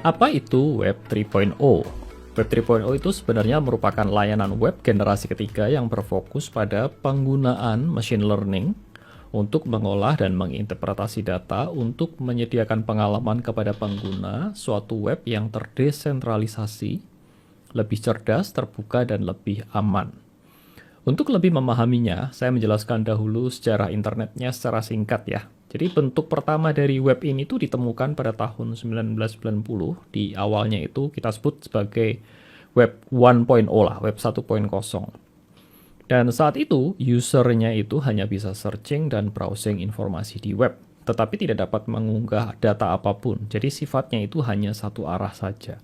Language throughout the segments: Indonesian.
Apa itu Web 3.0? Web 3.0 itu sebenarnya merupakan layanan web generasi ketiga yang berfokus pada penggunaan machine learning untuk mengolah dan menginterpretasi data untuk menyediakan pengalaman kepada pengguna suatu web yang terdesentralisasi, lebih cerdas, terbuka, dan lebih aman. Untuk lebih memahaminya, saya menjelaskan dahulu sejarah internetnya secara singkat ya. Jadi bentuk pertama dari web ini tuh ditemukan pada tahun 1990. Di awalnya itu kita sebut sebagai web 1.0 lah, web 1.0. Dan saat itu, usernya itu hanya bisa searching dan browsing informasi di web, tetapi tidak dapat mengunggah data apapun. Jadi sifatnya itu hanya satu arah saja.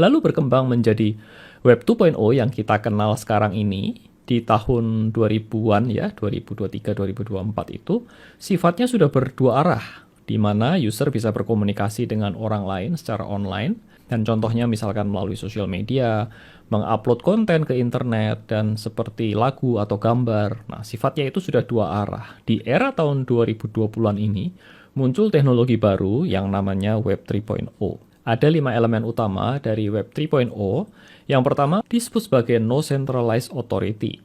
Lalu berkembang menjadi Web 2.0 yang kita kenal sekarang ini di tahun 2000-an ya, 2023-2024 itu sifatnya sudah berdua arah, di mana user bisa berkomunikasi dengan orang lain secara online, dan contohnya misalkan melalui sosial media, mengupload konten ke internet, dan seperti lagu atau gambar. Nah, sifatnya itu sudah dua arah. Di era tahun 2020-an ini, muncul teknologi baru yang namanya Web 3.0. Ada 5 elemen utama dari Web 3.0. Yang pertama disebut sebagai No Centralized Authority.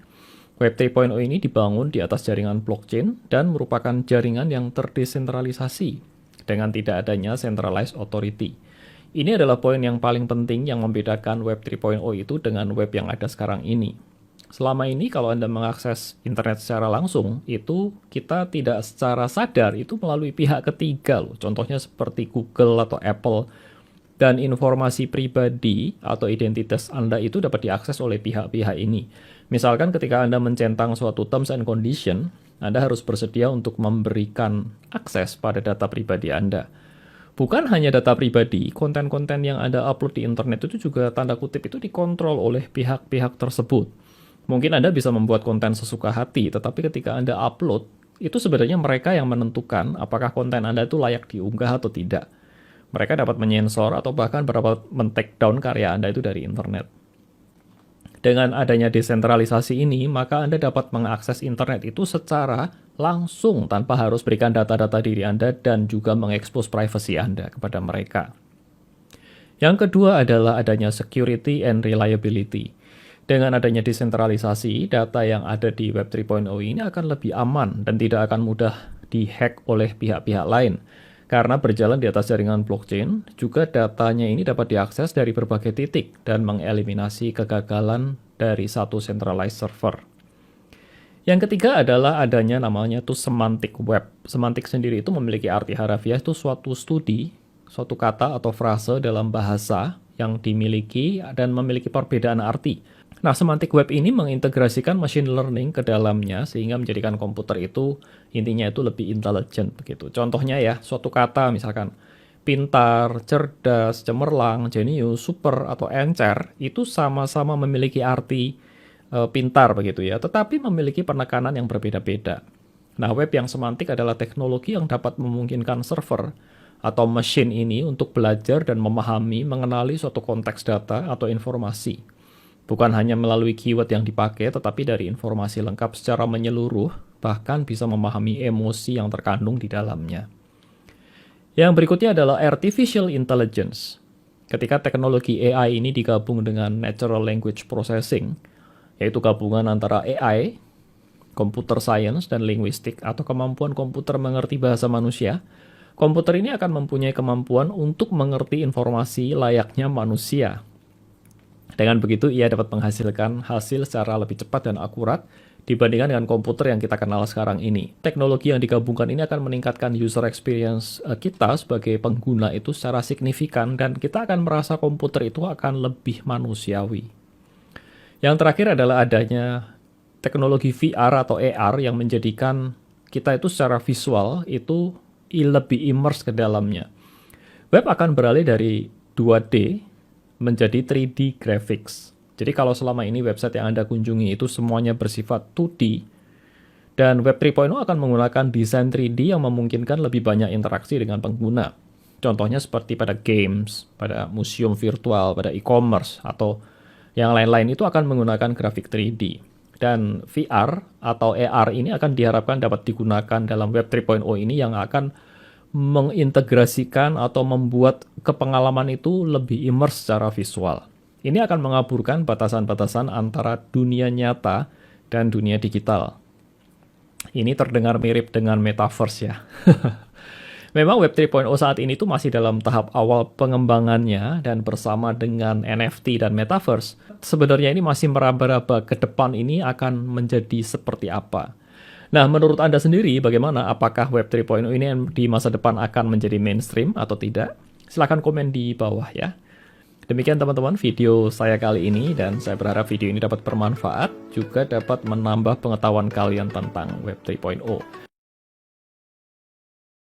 Web 3.0 ini dibangun di atas jaringan blockchain dan merupakan jaringan yang terdesentralisasi dengan tidak adanya centralized authority. Ini adalah poin yang paling penting yang membedakan Web 3.0 itu dengan web yang ada sekarang ini. Selama ini kalau Anda mengakses internet secara langsung, itu kita tidak secara sadar itu melalui pihak ketiga loh. Contohnya seperti Google atau Apple. Dan informasi pribadi atau identitas Anda itu dapat diakses oleh pihak-pihak ini. Misalkan ketika Anda mencentang suatu terms and condition, Anda harus bersedia untuk memberikan akses pada data pribadi Anda. Bukan hanya data pribadi, konten-konten yang Anda upload di internet itu juga tanda kutip itu dikontrol oleh pihak-pihak tersebut. Mungkin Anda bisa membuat konten sesuka hati, tetapi ketika Anda upload, itu sebenarnya mereka yang menentukan apakah konten Anda itu layak diunggah atau tidak. Mereka dapat menyensor atau bahkan dapat men-take down karya Anda itu dari internet. Dengan adanya desentralisasi ini, maka Anda dapat mengakses internet itu secara langsung tanpa harus berikan data-data diri Anda dan juga mengekspos privasi Anda kepada mereka. Yang kedua adalah adanya security and reliability. Dengan adanya desentralisasi, data yang ada di Web 3.0 ini akan lebih aman dan tidak akan mudah dihack oleh pihak-pihak lain. Karena berjalan di atas jaringan blockchain, juga datanya ini dapat diakses dari berbagai titik dan mengeliminasi kegagalan dari satu centralized server. Yang ketiga adalah adanya namanya itu semantic web. Semantik sendiri itu memiliki arti harafiah itu suatu studi, suatu kata atau frase dalam bahasa yang dimiliki dan memiliki perbedaan arti. Nah, semantic web ini mengintegrasikan machine learning ke dalamnya sehingga menjadikan komputer itu intinya itu lebih intelijen begitu. Contohnya ya, suatu kata misalkan pintar, cerdas, cemerlang, jenius, super atau encer itu sama-sama memiliki arti pintar begitu ya, tetapi memiliki penekanan yang berbeda-beda. Nah, web yang semantik adalah teknologi yang dapat memungkinkan server atau mesin ini untuk belajar dan memahami, mengenali suatu konteks data atau informasi. Bukan hanya melalui keyword yang dipakai, tetapi dari informasi lengkap secara menyeluruh, bahkan bisa memahami emosi yang terkandung di dalamnya. Yang berikutnya adalah artificial intelligence. Ketika teknologi AI ini digabung dengan natural language processing, yaitu gabungan antara AI, computer science, dan linguistik, atau kemampuan komputer mengerti bahasa manusia, komputer ini akan mempunyai kemampuan untuk mengerti informasi layaknya manusia. Dengan begitu, ia dapat menghasilkan hasil secara lebih cepat dan akurat dibandingkan dengan komputer yang kita kenal sekarang ini. Teknologi yang digabungkan ini akan meningkatkan user experience kita sebagai pengguna itu secara signifikan dan kita akan merasa komputer itu akan lebih manusiawi. Yang terakhir adalah adanya teknologi VR atau AR yang menjadikan kita itu secara visual itu lebih immerse ke dalamnya. Web akan beralih dari 2D menjadi 3D graphics. Jadi kalau selama ini website yang Anda kunjungi itu semuanya bersifat 2D, dan Web 3.0 akan menggunakan desain 3D yang memungkinkan lebih banyak interaksi dengan pengguna. Contohnya seperti pada games, pada museum virtual, pada e-commerce, atau yang lain-lain itu akan menggunakan grafik 3D. Dan VR atau AR ini akan diharapkan dapat digunakan dalam Web 3.0 ini yang akan mengintegrasikan atau membuat kepengalaman itu lebih immerse secara visual. Ini akan mengaburkan batasan-batasan antara dunia nyata dan dunia digital. Ini terdengar mirip dengan metaverse ya. Memang Web 3.0 saat ini tuh masih dalam tahap awal pengembangannya, dan bersama dengan NFT dan Metaverse, sebenarnya ini masih meraba-raba ke depan ini akan menjadi seperti apa. Nah, menurut Anda sendiri bagaimana? Apakah Web 3.0 ini di masa depan akan menjadi mainstream atau tidak? Silahkan komen di bawah ya. Demikian teman-teman video saya kali ini, dan saya berharap video ini dapat bermanfaat, juga dapat menambah pengetahuan kalian tentang Web 3.0.